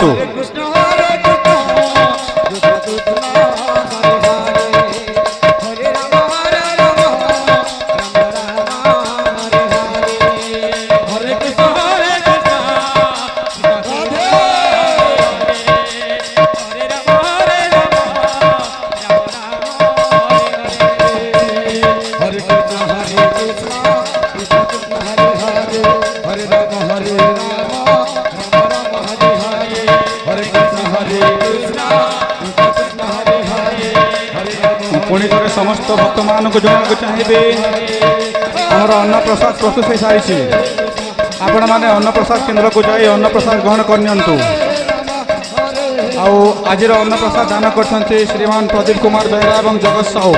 ଜଣାନ୍ତୁ। पुणी थे समस्त भक्त मान को जनाक चाहिए आमर अन्न प्रसाद प्रस्तुत हो सारी आपण मैंने अन्न प्रसाद केन्द्र को जाए अन्न प्रसाद ग्रहण करनी। आज अन्न प्रसाद दान कर श्रीमान प्रदीप कुमार बेहरा और जगत साहू।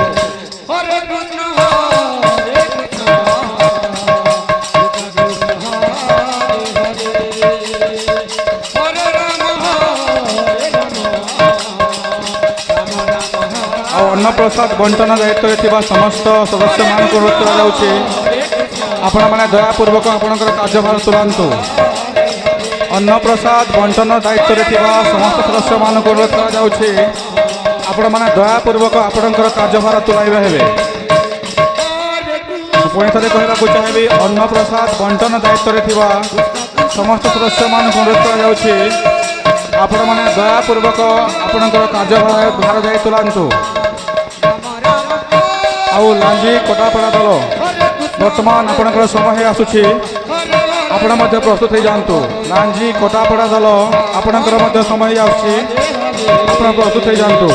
अन्न प्रसाद बंटन दायित्व में समस्त सदस्य मान को अनुरोध कराଯାଉଛି आपण मैंने दयापूर्वक आपणकर कार्यभार तुलांतु। अन्न प्रसाद बंटन दायित्व में समस्त सदस्य मान को अनुरोध कराଯାଉଛି आपण मैंने दयापूर्वक आपणकर कार्यभार तुलाइबे हेबे। पुणी थे कहवाक चाहिए अन्न प्रसाद बंटन दायित्व में समस्त सदस्य मान को अनुरोध कराଯାଉଛି आपण मैंने दयापूर्वक आपणकर कार्यभार जाई तुलांतु। आउ लांजी कोटापड़ा दल बर्तमान आपणकर समय आसुछि आपण मध्य प्रस्तुत हो जातु। लांजी कोटापड़ा दल आपणकर मध्य समय आसुछि आपण प्रस्तुत हो जातु।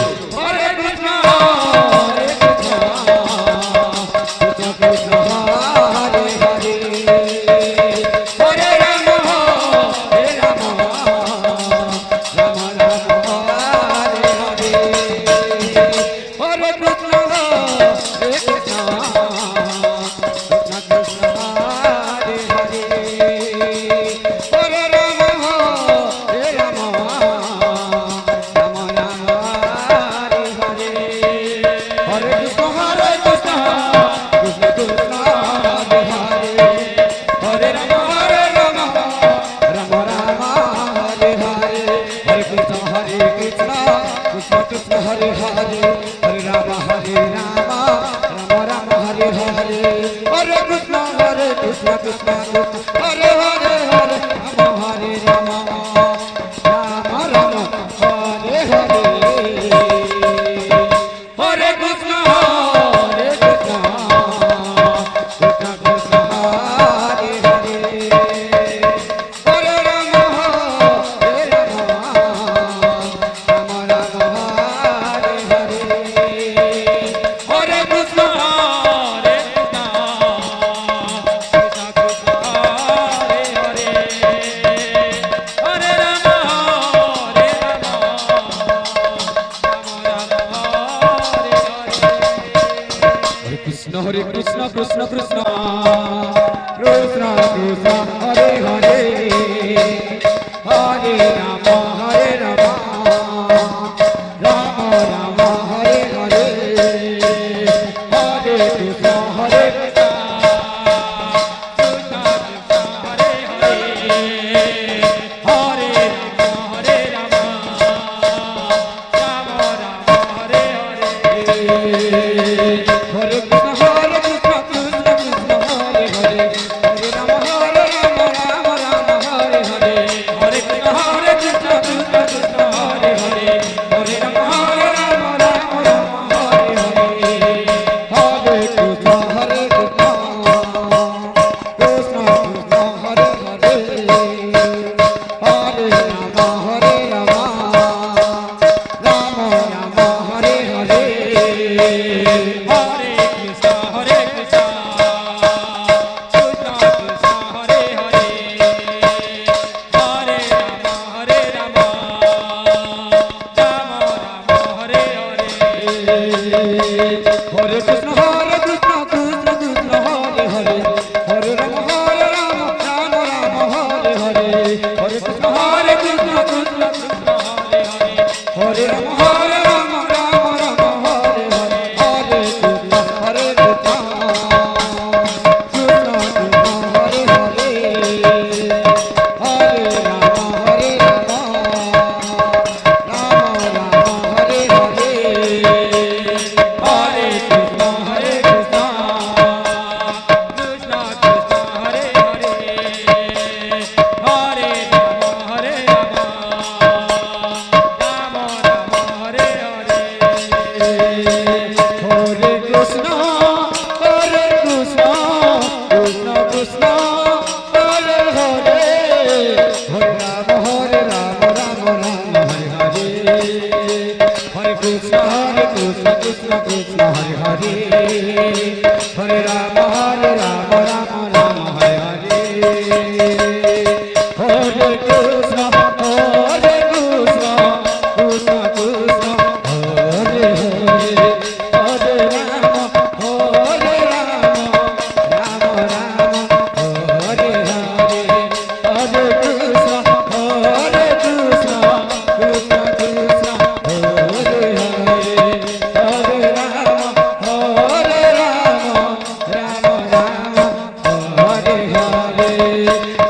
Hare Krishna Krishna Krishna Krishna Krishna Hare Hare Hare Rama Hare Rama Rama Rama Hare Hare Hare Krishna Hare Krishna Krishna Krishna Hare Hare Hare Rama Hare Rama Rama Rama Hare Hare Hare Hare Krishna Hare